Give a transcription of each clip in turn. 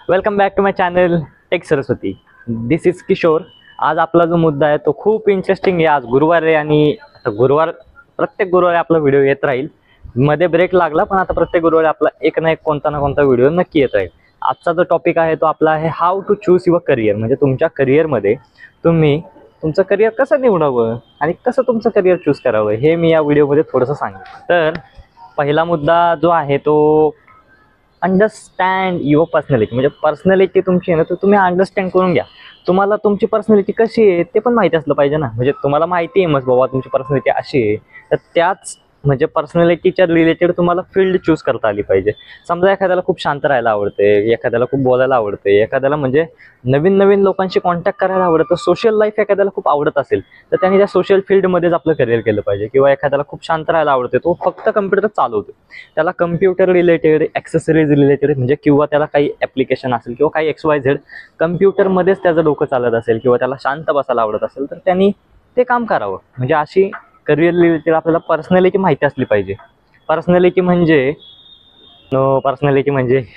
Welcome back to my channel tech Saraswati. This is Kishore. आज आपला जो मुद्दा आहे तो खूप इंटरेस्टिंग आहे. आज गुरुवार आहे आणि आता प्रत्येक गुरुवारी आपला व्हिडिओ येत राहील. मध्ये ब्रेक लागला पण आता प्रत्येक गुरुवारी आपला एक ना कोणता व्हिडिओ नक्की येत राहील. आजचा जो टॉपिक आहे तो आपला आहे how to choose your career. म्हणजे तुमच्या करिअरमध्ये तुम्ही तुमचं करिअर कसं निवडावं आणि कसं तुमचं करिअर चूज करावं हे मी या व्हिडिओमध्ये थोडंसं सांगेन. तर पहिला मुद्दा जो आहे तो अंडरस्टँड युअर पर्सनॅलिटी. म्हणजे पर्सनॅलिटी तुमची आहे ना, तर तुम्ही अंडरस्टँड करून घ्या. तुम्हाला तुमची पर्सनॅलिटी कशी आहे ते पण माहिती असलं पाहिजे ना. म्हणजे तुम्हाला माहिती आहे मग बाबा तुमची पर्सनॅलिटी अशी आहे, तर त्याच म्हणजे पर्सनॅलिटीच्या रिलेटेड तुम्हाला फील्ड चूज करता आली पाहिजे. समजा एखाद्याला खूप शांत राहायला आवडते, एखाद्याला खूप बोलायला आवडते, एखाद्याला म्हणजे नवीन नवीन लोकांशी कॉन्टॅक्ट करायला आवडतं, सोशल लाईफ एखाद्याला खूप आवडत असेल तर त्याने त्या सोशल फील्डमध्येच आपलं करिअर केलं पाहिजे. किंवा एखाद्याला खूप शांत राहायला आवडते, तो फक्त कम्प्युटर चालवतो, त्याला कम्प्युटर रिलेटेड ॲक्सेसरीज रिलेटेड म्हणजे किंवा त्याला काही ॲप्लिकेशन असेल किंवा काही XYZ कम्प्युटरमध्येच त्याचं डोकं चालत असेल किंवा त्याला शांत बसायला आवडत असेल तर त्यांनी ते काम करावं. म्हणजे अशी करिअर रिलेटेड आपल्याला पर्सनॅलिटी माहिती असली पाहिजे. पर्सनॅलिटी म्हणजे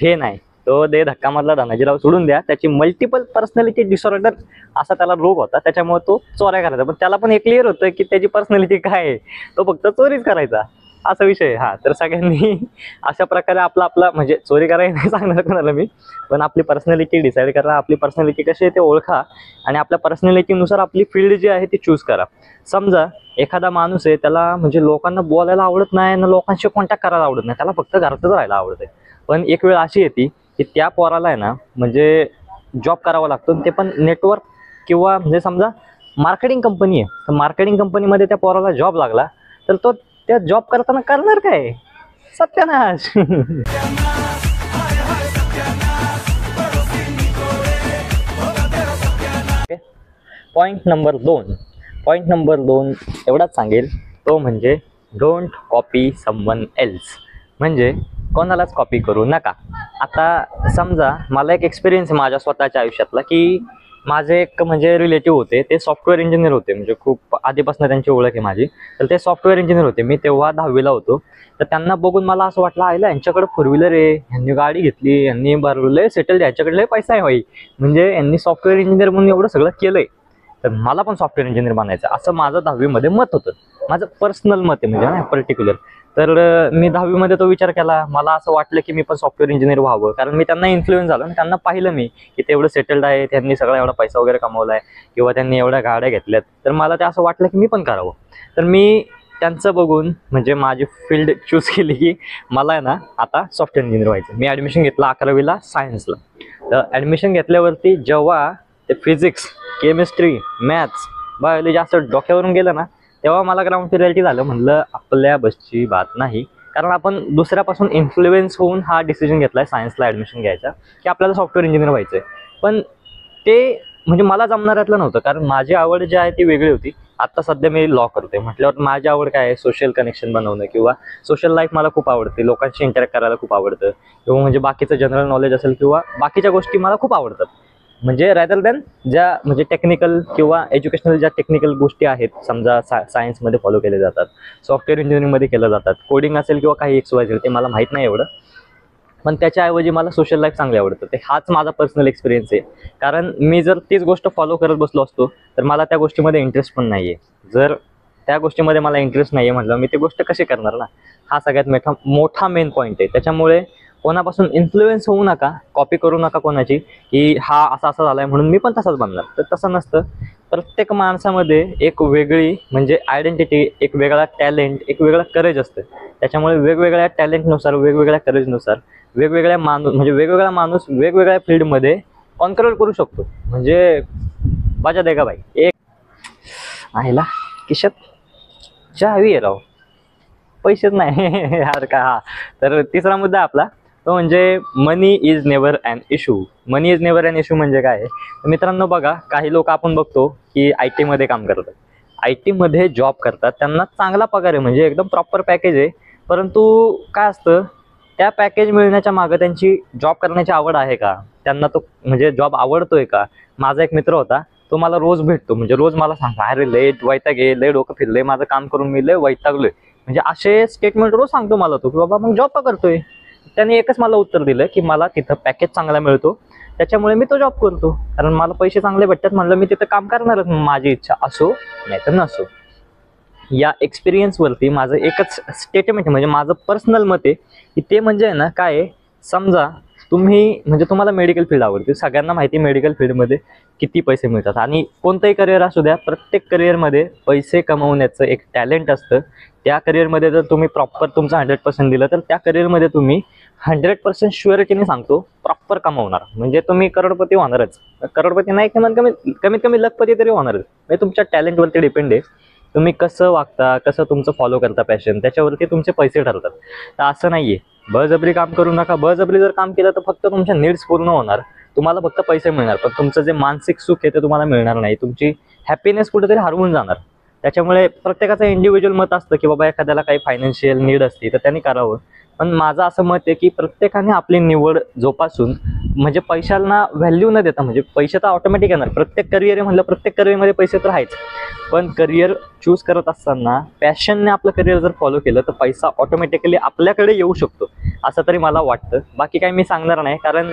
हे नाही तो दे धक्कामधला धनाजीराव सोडून द्या, त्याची मल्टिपल पर्सनॅलिटी डिसऑर्डर असा त्याला रोग होता, त्याच्यामुळे तो चोऱ्या करायचा. पण त्याला पण हे क्लिअर होतं की त्याची पर्सनॅलिटी काय आहे, तो फक्त चोरीच करायचा असा विषय. तर सगळ्यांनी अशा प्रकारे आपला म्हणजे चोरी करायला नाही सांगणार कोणाला मी, पण आपली पर्सनॅलिटी डिसाईड करा, आपली पर्सनॅलिटी कशी आहे ते ओळखा आणि आपल्या पर्सनॅलिटीनुसार आपली फील्ड जी आहे ती चूज करा. समजा एखादा माणूस आहे, त्याला म्हणजे लोकांना बोलायला आवडत नाही ना लोकांशी कॉन्टॅक्ट करायला आवडत नाही, त्याला फक्त घरातच राहायला आवडते. पण एक वेळ अशी येते की त्या पोराला आहे ना म्हणजे जॉब करावा लागतो, ते पण नेटवर्क किंवा म्हणजे समजा मार्केटिंग कंपनी आहे, तर मार्केटिंग कंपनीमध्ये त्या पोराला जॉब लागला तर तो त्या जॉब करताना करणार काय? सत्यानाश. पॉईंट नंबर दोन एवढाच सांगेल, तो म्हणजे डोंट कॉपी समवन एल्स. म्हणजे कोणालाच कॉपी करू नका. आता समजा मला एक एक्सपिरियन्स आहे माझ्या स्वतःच्या आयुष्यातला की माझे एक म्हणजे रिलेटिव्ह होते, ते सॉफ्टवेअर इंजिनियर होते. म्हणजे खूप आधीपासून त्यांची ओळख आहे माझी. तर ते सॉफ्टवेअर इंजिनियर होते. मी तेव्हा 10वीला होतो. तर त्यांना बघून मला असं वाटलं आयला यांच्याकडे 4 व्हीलर आहे, यांनी गाडी घेतली, यांनी भरवलंय सेटल, यांच्याकडे पैसा आहे भाई, म्हणजे यांनी सॉफ्टवेअर इंजिनियर म्हणून एवढं सगळं केलंय, तर मला पण सॉफ्टवेअर इंजिनियर बनायचं असं माझं 10वीमध्ये मत होतं. माझं पर्सनल मत आहे म्हणजे नाही पर्टिक्युलर. तर मी 10वीमध्ये तो विचार केला. मला असं वाटलं की मी पण सॉफ्टवेअर इंजिनियर व्हावं, कारण मी त्यांना इन्फ्लुएन्स झालो आणि त्यांना पाहिलं मी की ते एवढं सेटल्ड आहे, त्यांनी सगळा एवढा पैसा वगैरे कमवला आहे किंवा त्यांनी एवढ्या गाड्या घेतल्यात, तर मला ते असं वाटलं की मी पण करावं. तर मी त्यांचं बघून म्हणजे माझी फील्ड चूज केली की मला आहे ना आता सॉफ्टवेअर इंजिनियर व्हायचं. मी ॲडमिशन घेतलं 11वीला सायन्सला. तर ॲडमिशन घेतल्यावरती जेव्हा ते फिजिक्स, केमिस्ट्री, मॅथ्स, बायोलॉजी असं डोक्यावरून गेलं ना, तेव्हा मला ग्राउंड रियालिटी झालं. म्हणलं आपल्या बसची बात नाही, कारण आपण दुसऱ्यापासून इन्फ्लुएन्स होऊन हा डिसिजन घेतला आहे सायन्सला ॲडमिशन घ्यायचा की आपल्याला सॉफ्टवेअर इंजिनियर व्हायचं आहे. पण ते म्हणजे मला जमणाऱ्यातलं नव्हतं, कारण माझी आवड जी आहे ती वेगळी होती. आत्ता सध्या मी लॉ करते म्हटल्यावर माझी आवड काय आहे, सोशल कनेक्शन बनवणं किंवा सोशल लाईफ मला खूप आवडते, लोकांशी इंटरॅक्ट करायला खूप आवडतं किंवा म्हणजे बाकीचं जनरल नॉलेज असेल किंवा बाकीच्या गोष्टी मला खूप आवडतात. म्हणजे रॅदर दॅन ज्या म्हणजे टेक्निकल किंवा एज्युकेशनल ज्या टेक्निकल गोष्टी आहेत, समजा सायन्समध्ये फॉलो केले जातात, सॉफ्टवेअर इंजिनिअरिंगमध्ये केलं जातात, कोडिंग असेल किंवा काही XYZ ते मला माहीत नाही एवढं, पण त्याच्याऐवजी मला सोशल लाईफ चांगली आवडतं. ते हाच माझा पर्सनल एक्सपिरियन्स आहे. कारण मी जर तीच गोष्ट फॉलो करत बसलो असतो तर मला त्या गोष्टीमध्ये इंटरेस्ट पण नाही आहे. जर त्या गोष्टीमध्ये मला इंटरेस्ट नाही आहे म्हटलं मी ती गोष्ट कशी करणार ना, हा सगळ्यात मोठा मेन पॉईंट आहे. त्याच्यामुळे कोणापासून इन्फ्लुएन्स होऊ नका, कॉपी करू नका कोणाची की हा असा झाला आहे म्हणून मी पण तसाच बनणार. तर तसं नसतं. प्रत्येक माणसामध्ये एक वेगळी म्हणजे आयडेंटिटी, एक वेगळा टॅलेंट, एक वेगळा करेज असतं. त्याच्यामुळे वेगवेगळ्या टॅलेंटनुसार, वेगवेगळ्या करेजनुसार वेगवेगळा माणूस वेगवेगळ्या फील्डमध्ये कॉन्करर करू शकतो. म्हणजे बाजा दे का भाई. एक आहेला किशत चहा हवी आहे राव, पैसेच नाही यार का. हा तर तिसरा मुद्दा आपला तो म्हणजे money is never an issue. Money is never an issue म्हणजे काय मित्रांनो, बघा काही लोक आपण बघतो की IT मध्ये काम करतात, IT मध्ये जॉब करतात, त्यांना चांगला पगार आहे म्हणजे एकदम प्रॉपर पॅकेज आहे. परंतु काय असतं, त्या पॅकेज मिळण्याच्या मागं त्यांची जॉब करण्याची आवड आहे का, त्यांना तो म्हणजे जॉब आवडतोय का. माझा एक मित्र होता, तो मला रोज भेटतो, म्हणजे रोज मला सांगतो अरे लय वैताग आहे, लय डोकं फिरलंय माझं काम करून, मी लय वैतागलोय, म्हणजे असे स्टेटमेंट रोज सांगतो मला तो की बाबा मग जॉब का करतोय. त्याने एकच मला उत्तर दिलं की मला तिथं पॅकेज चांगला मिळतो त्याच्यामुळे मी तो जॉब करतो, कारण मला पैसे चांगले भेटतात म्हणलं मी तिथं काम करणारच, माझी इच्छा असो नाही तर नसो. या एक्सपिरियन्सवरती माझं एकच स्टेटमेंट म्हणजे माझं पर्सनल मत आहे की ते म्हणजे आहे ना काय आहे, समजा तुम्ही म्हणजे तुम्हाला मेडिकल फील्ड आवडते, सगळ्यांना माहिती मेडिकल फील्डमध्ये किती पैसे मिळतात आणि कोणतंही करिअर असू द्या, प्रत्येक करिअरमध्ये पैसे कमवण्याचं एक टॅलेंट असतं. त्या करिअरमध्ये जर तुम्ही प्रॉपर तुमचं 100% दिलं तर त्या करिअरमध्ये तुम्ही 100% शुअरिटीने सांगतो प्रॉपर कमवणार, म्हणजे तुम्ही करोडपती होणारच. करोडपती नाही कमीत कमी लखपती तरी होणारच. म्हणजे तुमच्या टॅलेंटवरती डिपेंड आहे, तुम्ही कसं वागता, कसं तुमचं फॉलो करता पॅशन, त्याच्यावरती तुमचे पैसे ठरतात. तर असं नाही आहे बळजबरी काम करू नका. बळजबरी जर काम केलं तर फक्त तुमच्या नीड्स पूर्ण होणार, तुम्हाला फक्त पैसे मिळणार, पण तुमचं जे मानसिक सुख आहे ते तुम्हाला मिळणार नाही, तुमची हॅपीनेस कुठेतरी हरवून जाणार. त्याच्यामुळे प्रत्येकाचं इंडिव्हिज्युअल मत असतं की बाबा एखाद्याला काही फायनान्शियल नीड असते तर त्यांनी करावं, पण माझं असं मत आहे की प्रत्येकाने आपली निवड जोपासून म्हणजे पैशाला व्हॅल्यू न देता, म्हणजे पैसे तर ऑटोमॅटिक येणार, प्रत्येक करिअर आहे म्हणलं प्रत्येक करिअरमध्ये पैसे तर आहेच, पण करिअर चूज करत असताना पॅशनने आपलं करिअर जर फॉलो केलं तर पैसा ऑटोमॅटिकली आपल्याकडे येऊ शकतो, असं तरी मला वाटतं. बाकी काही मी सांगणार नाही, कारण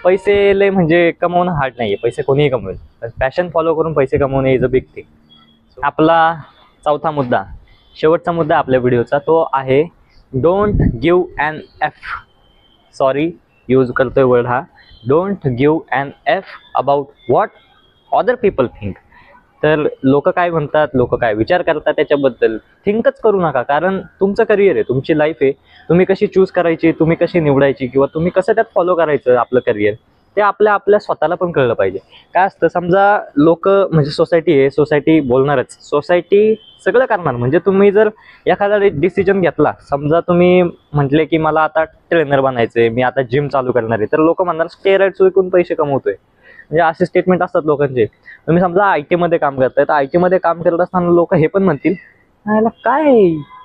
पैसे लय म्हणजे कमवणं हार्ड नाही आहे, पैसे कोणीही कमवेल, पण पॅशन फॉलो करून पैसे कमवणे इज अ बिग थिंग. आपला चौथा मुद्दा, शेवटचा मुद्दा आपल्या व्हिडिओचा, तो आहे don't give an F. Sorry use करतोय वर्ड हा, don't give an F about what other people think. तर लोक काय म्हणतात, लोक काय विचार करतात त्याच्याबद्दल थिंकच करू नका, कारण तुमचं करिअर आहे, तुमची लाईफ आहे, तुम्ही कशी चूज करायची, तुम्ही कशी निवडायची किंवा तुम्ही कसं त्यात फॉलो करायचं आपलं करिअर, ते आपल्या स्वतःला पण कळलं पाहिजे. काय असतं, समजा लोक म्हणजे सोसायटी आहे, सोसायटी बोलणारच, सोसायटी सगळं करणार. म्हणजे तुम्ही जर एखादा डिसिजन घेतला, समजा तुम्ही म्हटले की मला आता ट्रेनर बनायचं आहे, मी आता जिम चालू करणार आहे, तर लोक म्हणणार स्टेरॉइड्स विकून पैसे कमवतोय, म्हणजे असे स्टेटमेंट असतात लोकांचे. तुम्ही समजा IT मध्ये काम करताय, तर IT मध्ये काम करत असताना लोक हे पण म्हणतील काय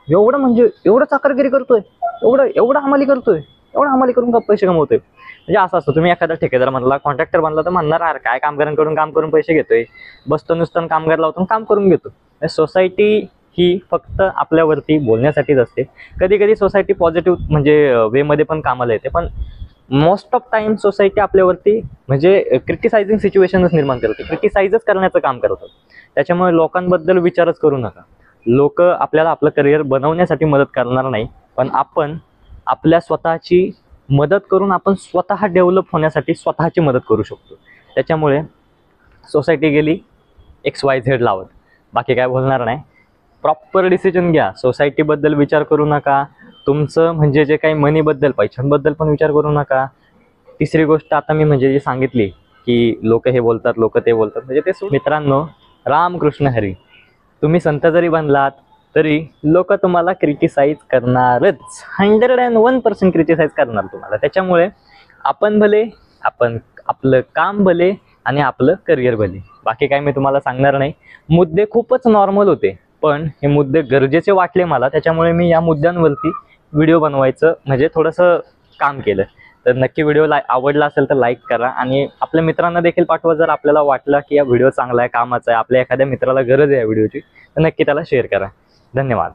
एवढं म्हणजे एवढं चाकरगिरी करतोय, एवढं हमाली करतोय, एवढं हमाली करून पैसे कमवतोय. म्हणजे असं असतं, तुम्ही एखादा ठेकेदार म्हणला, कॉन्ट्रॅक्टर बनला तर म्हणणार अरे काय कामगारांकडून काम करून पैसे घेतोय, बसतो नुसतं कामगार लावतो काम करून घेतो. सोसायटी ही फक्त आपल्यावरती बोलण्यासाठीच असते. कधी कधी सोसायटी पॉझिटिव्ह म्हणजे वेमध्ये पण कामाला येते, पण मोस्ट ऑफ टाइम सोसायटी आपल्यावरती म्हणजे क्रिटिसायझिंग सिच्युएशनच निर्माण करते, क्रिटिसाइजच करण्याचं काम करतात. त्याच्यामुळे लोकांबद्दल विचारच करू नका. लोक आपल्याला आपलं करिअर बनवण्यासाठी मदत करणार नाही, पण आपण आपल्या स्वतःची मदत करून आपण स्वतः डेव्हलप होण्यासाठी स्वतःची मदत करू शकतो. त्याच्यामुळे सोसायटी गेली XYZ लावत, बाकी काय बोलणार नाही. प्रॉपर डिसिजन घ्या, सोसायटीबद्दल विचार करू नका, तुमचं म्हणजे जे काही मनीबद्दल पैशांबद्दल पण विचार करू नका. तिसरी गोष्ट आता मी म्हणजे जी सांगितली की लोक हे बोलतात, लोक ते बोलतात, म्हणजे ते मित्रांनो, रामकृष्ण हरी, तुम्ही संत जरी बनलात तरी लोक तुम्हाला क्रिटिसाइज करणारच, 101% क्रिटिसाइज करणार तुम्हाला. त्याच्यामुळे आपण भले, आपण आपलं काम भले आणि आपलं करिअर भले, बाकी काय मी तुम्हाला सांगणार नाही. मुद्दे खूपच नॉर्मल होते, पण हे मुद्दे गरजेचे वाटले मला, त्याच्यामुळे मी या मुद्द्यांवरती व्हिडिओ बनवायचं म्हणजे थोडंसं काम केलं. तर नक्की व्हिडिओ आवडला असेल तर लाईक करा आणि आपल्या मित्रांना देखील पाठवा. जर आपल्याला वाटलं की हा व्हिडिओ चांगला आहे, कामाचा आहे, आपल्या एखाद्या मित्राला गरज आहे या व्हिडिओची, तर नक्की त्याला शेअर करा. धन्यवाद.